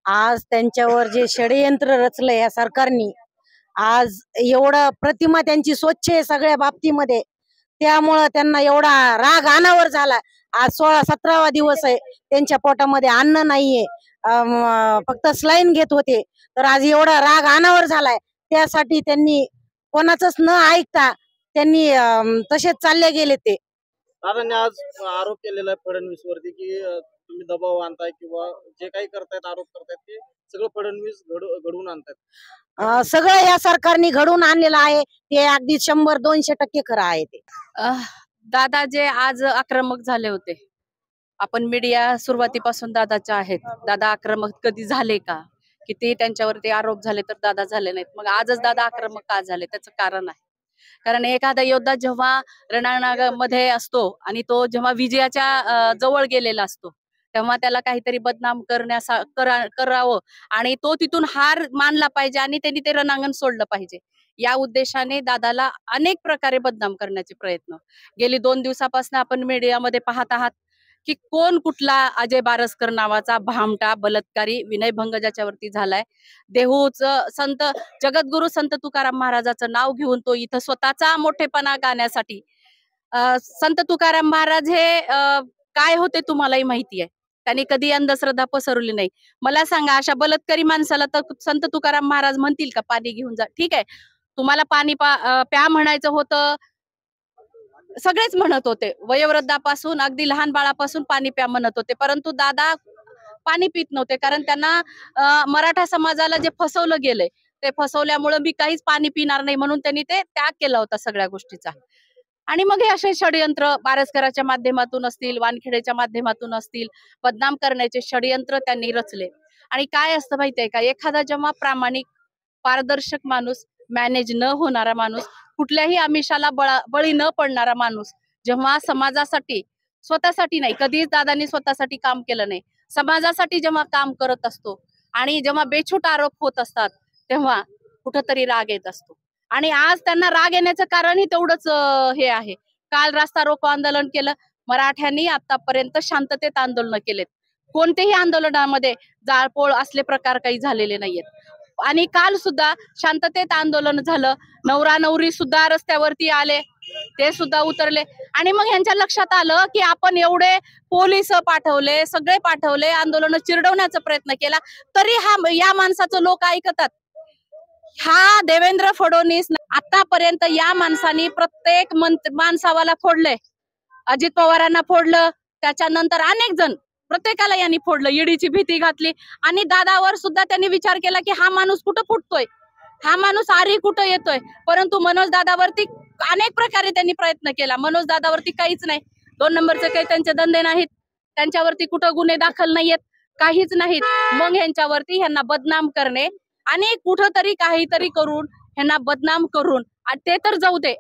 आज त्यांच्यावर जे षडयंत्र रचलंय या सरकारनी, आज एवढं प्रतिमा त्यांची स्वच्छ आहे सगळ्या बाबतीमध्ये, त्यामुळं त्यांना एवढा राग अनावर झाला। आज 16-17वा दिवस आहे, त्यांच्या पोटामध्ये अन्न नाहीये, फक्त स्लाईन घेत होते, तर आज एवढा राग अनावर झालाय। त्यासाठी त्यांनी कोणाचंच न ऐकता त्यांनी तसेच चालले गेले ते। दादांनी आज आरोप केलेला आहे फडणवीस वरती की तुम्ही दबाव आणताय किंवा जे काही करतायत आरोप करतायत ते सगळं फडणवीस घडवून आणतायत। सगळं या सरकारने घडवून आणलेलं आहे, ते अगदी 100-200% खरं आहे ते। दादा जे आज आक्रमक झाले होते, आपण मीडिया सुरुवातीपासून दादाच्या आहेत, दादा आक्रमक कधी झाले का, किती त्यांच्यावरती आरोप झाले तर दादा झाले नाहीत, मग आजच दादा आक्रमक का झाले त्याचं कारण आहे। कारण एखादा योद्धा जेव्हा रणांगणामध्ये असतो आणि तो जेव्हा विजयाच्या जवळ गेलेला असतो, तेव्हा त्याला काहीतरी बदनाम करावं आणि तो तिथून हार मानला पाहिजे आणि त्यांनी ते रणांगण सोडलं पाहिजे, या उद्देशाने दादाला अनेक प्रकारे बदनाम करण्याचे प्रयत्न गेली 2 दिवसापासून आपण मीडियामध्ये पाहत आहात की कोण कुठला अजय बारसकर नावाचा भामटा बलात्कारी विनयभंग ज्याच्यावरती झालाय, देहूचं संत जगद्गुरु संत तुकाराम महाराजाचं नाव घेऊन तो इथं स्वतःचा मोठेपणा गाण्यासाठी, संत तुकाराम महाराज हे काय होते तुम्हालाही माहिती आहे, त्यांनी कधी अंधश्रद्धा पसरवली नाही। मला सांगा, अशा बलात्कारी माणसाला तर संत तुकाराम महाराज म्हणतील का पाणी घेऊन जा? ठीक आहे, तुम्हाला पाणी प्या म्हणायचं होतं, सगळेच म्हणत होते, वयोवृद्धापासून अगदी लहान बाळापासून पाणी प्या म्हणत होते, परंतु दादा पाणी पित नव्हते, कारण त्यांना मराठा समाजाला जे फसवलं गेलंय ते फसवल्यामुळे मी काहीच पाणी पिणार नाही म्हणून त्यांनी ते त्याग केला होता सगळ्या गोष्टीचा। आणि मग हे असे षडयंत्र बारसकराच्या माध्यमातून असतील, वानखेडेच्या माध्यमातून असतील, बदनाम करण्याचे षडयंत्र त्यांनी रचले। आणि काय असतं माहितीये का, एखादा जेव्हा प्रामाणिक पारदर्शक माणूस, मॅनेज न होणारा माणूस, कुठल्याही आमिषाला बळी न पडणारा माणूस जेव्हा समाजासाठी, स्वतःसाठी नाही, कधीच दादांनी स्वतःसाठी काम केलं नाही, समाजासाठी जेव्हा काम करत असतो आणि जेव्हा बेछूट आरोप होत असतात तेव्हा कुठंतरी राग येत असतो। आणि आज त्यांना राग येण्याचं कारणही तेवढंच हे आहे। काल रास्ता रोको आंदोलन केलं, मराठ्यांनी आतापर्यंत शांततेत आंदोलन केलेत, कोणतेही आंदोलनामध्ये जाळपोळ असले प्रकार काही झालेले नाहीयेत। आणि काल सुद्धा शांततेत आंदोलन झालं, नवरा नवरी सुद्धा रस्त्यावरती आले, ते सुद्धा उतरले। आणि मग यांच्या लक्षात आलं की आपण एवढे पोलीस पाठवले, सगळे पाठवले, आंदोलन चिरडवण्याचा प्रयत्न केला, तरी या माणसाचं लोक ऐकतात। हा देवेंद्र फडणवीस आतापर्यंत या माणसाने प्रत्येक माणसावाला फोडले, अजित पवारांना फोडलं, त्याच्यानंतर अनेक जण, प्रत्येकाला यांनी फोडलं, ईडीची भीती घातली। आणि दादावर सुद्धा त्यांनी विचार केला की हा माणूस कुठं फुटतोय, हा माणूस आरी कुठं येतोय, परंतु मनोज दादावरती अनेक प्रकारे त्यांनी प्रयत्न केला। मनोज दादावरती काहीच नाही, 2 नंबरचे काही त्यांचे धंदे नाहीत, त्यांच्यावरती कुठं गुन्हे दाखल नाहीयेत, काहीच नाहीत। मग ह्यांच्यावरती ह्यांना बदनाम करणे आणि कुठंतरी काहीतरी करून ह्यांना बदनाम करून, ते तर जाऊ दे,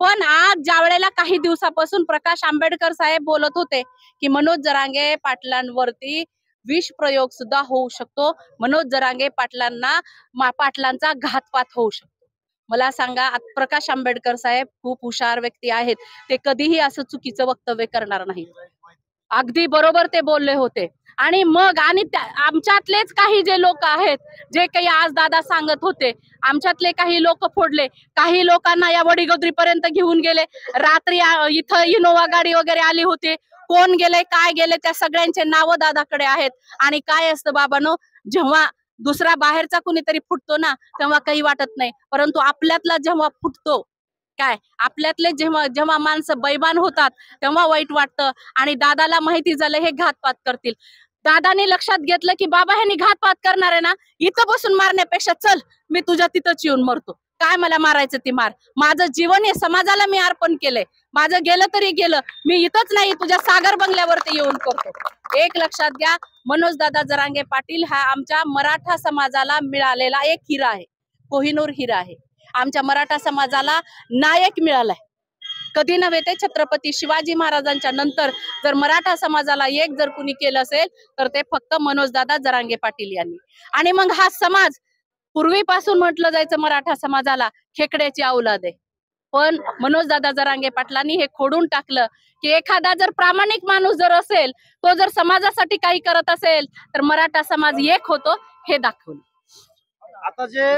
पण आज ज्या वेळेला काही दिवसापासून प्रकाश आंबेडकर साहेब बोलत होते की मनोज जरांगे पाटलांवरती विष प्रयोग सुद्धा होऊ शकतो, मनोज जरांगे पाटलांचा घातपात होऊ शकतो। मला सांगा, प्रकाश आंबेडकर साहेब खूप हुशार व्यक्ती आहेत, ते कधीही असं चुकीचं वक्तव्य करणार नाहीत, अगदी बरोबर ते बोलले होते। आणि मग आमच्यातलेच काही जे लोक आहेत, जे काही आज दादा सांगत होते, आमच्यातले काही लोक फोडले, काही लोकांना या वडीगोद्रीपर्यंत घेऊन गेले, रात्री इथं इनोवा गाडी वगैरे आली होती, कोण गेले काय गेले त्या सगळ्यांचे नाव दादाकडे आहेत। आणि काय असतं बाबांनो, जेव्हा दुसरा बाहेरचा कुणीतरी फुटतो ना तेव्हा काही वाटत नाही, परंतु आपल्यातला जेव्हा फुटतो, काय आपल्यातले जेव्हा माणसं बैमान होतात तेव्हा वाईट वाटतं। आणि दादाला माहिती झालं हे घातपात करतील, दादाने लक्षात घेतलं की बाबा ह्यांनी घातपात करणार आहे ना, इथं बसून मारण्यापेक्षा चल मी तुझ्या तिथंच येऊन मरतो, काय मला मारायचं ती मार, माझं जीवन हे समाजाला मी अर्पण केलंय, माझं गेलं तरी गेलं, मी इथंच नाही तुझ्या सागर बंगल्यावरती येऊन करतो। एक लक्षात घ्या, मनोज दादा जरांगे पाटील हा आमच्या मराठा समाजाला मिळालेला एक हिरा आहे, कोहिनूर हिरा आहे, आमच्या मराठा समाजाला नायक मिळालाय। कधी नव्हे ते छत्रपती शिवाजी महाराजांच्या नंतर जर मराठा समाजाला एक जर कुणी केलं असेल तर ते फक्त मनोज दादा जरांगे पाटील यांनी। आणि मग हा समाज पूर्वीपासून म्हटलं जायचं मराठा समाजाला खेकड्याची औलाद आहे, पण मनोज दादा जरांगे पाटलांनी हे खोडून टाकलं की एखादा जर प्रामाणिक माणूस जर असेल, तो जर समाजासाठी काही करत असेल तर मराठा समाज एक होतो हे दाखवलं. आता जे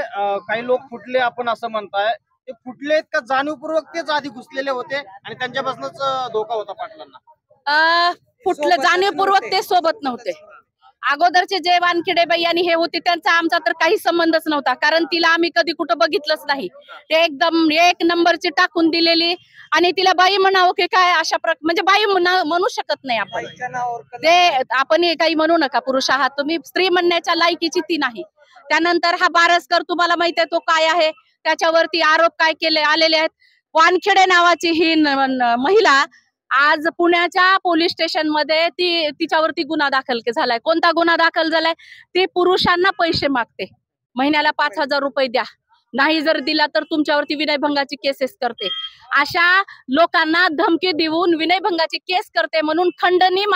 काही लोक फुटले आपण असं म्हणताय, ते फुटलेत का जाणीवपूर्वक तेच आधी घुसलेले होते आणि त्यांच्यापासूनच धोका होता पाटलांना? फुटलं जाणीवपूर्वक ते सोबत नव्हते. अगोदरचे जे वानखेडे बाई आणि हे होते त्यांचा आमचा तर काही संबंधच नव्हता, कारण तिला आम्ही कधी कुठं बघितलंच नाही. ते एकदम एक नंबरची टाकून दिलेली आणि तिला बाई म्हणावं की काय अशा म्हणजे बाई म्हणू शकत नाही आपण. ते आपण काही म्हणू नका, पुरुष आहात तुम्ही, स्त्री म्हणण्याच्या लायकीची ती नाही. त्यानंतर हा बारसकर तुम्हाला माहित आहे तो काय आहे, त्याच्यावरती आरोप काय केले आलेले आहेत. वानखेडे नावाची ही महिला आज पुण्याच्या पोलीस स्टेशन मध्ये तिच्यावरती गुन्हा दाखल झालाय. कोणता गुन्हा दाखल झालाय? ती पुरुषांना पैसे मागते, महिन्याला 5,000 रुपये द्या, नाही जर दिला तर तुमच्यावरती विनयभंगाची केसेस करते. अशा लोकांना धमकी देऊन विनयभंगाची केस करते म्हणून खंडणी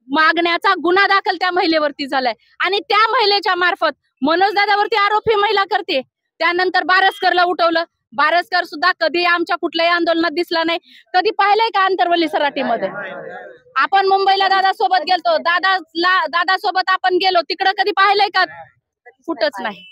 मागण्याचा गुन्हा दाखल त्या महिलेवरती झालाय आणि त्या महिलेच्या मार्फत मनोज दादावरती आरोप ही महिला करते. त्यानंतर बारसकरला उठवलं. बारसकर सुद्धा कधी आमच्या कुठल्याही आंदोलनात दिसला नाही. कधी पाहिलंय का अंतरवली सराटीमध्ये? आपण मुंबईला दादा सोबत गेलतो, दादा सोबत आपण गेलो, तिकडं कधी पाहिलंय का? कुठंच नाही.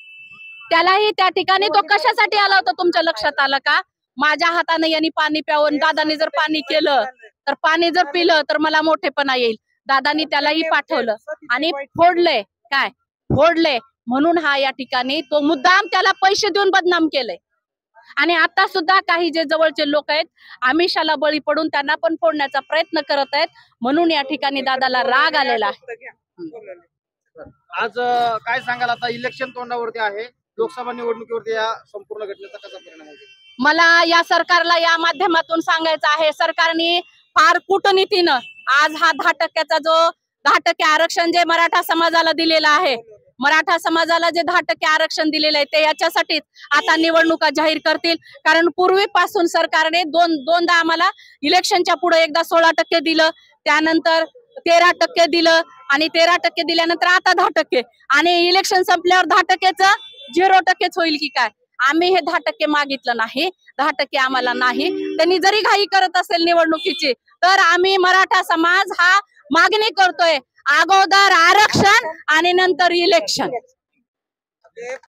त्यालाही त्या ठिकाणी तो कशासाठी आला होता तुमच्या लक्षात आलं का? माझ्या हाताने यांनी पाणी प्यावं, दादानी जर पाणी केलं तर पाणी जर पिलं तर मला मोठेपणा येईल. दादानी त्यालाही पाठवलं आणि फोडलंय. काय फोडले म्हणून हा या ठिकाणी तो मुद्दाम त्याला पैसे देऊन बदनाम केलंय. आणि आता सुद्धा काही जे जवळचे लोक आहेत आमिषाला बळी पडून त्यांना पण फोडण्याचा प्रयत्न करत आहेत, म्हणून या ठिकाणी दादाला राग आलेला आहे. आज काय सांगाल, आता इलेक्शन तोंडावरती आहे, लोकसभा निवडणुकीवरती या संपूर्ण घटनेचा कसा परिणाम होईल? मला या सरकारला या माध्यमातून सांगायचं आहे, सरकारने फार कूटनीतीनं आज हा 10% आरक्षण जे मराठा समाजाला दिलेलं आहे, मराठा समाजाला जे 10% आरक्षण दिलेलं आहे ते याच्यासाठीच आता निवडणुका जाहीर करतील. कारण पूर्वीपासून सरकारने दोनदा आम्हाला इलेक्शनच्या पुढे एकदा 16% दिलं, त्यानंतर 13% दिलं आणि 13% दिल्यानंतर आता 10% आणि इलेक्शन संपल्यावर 10%चं 0% होईल की काय? आम्ही हे 10% मागितलं नाही, 10% आम्हाला नाही. त्यांनी जरी घाई करत असेल निवडणुकीची तर आम्ही मराठा समाज हा मागणी करतोय, अगोदर आरक्षण आणि नंतर इलेक्शन.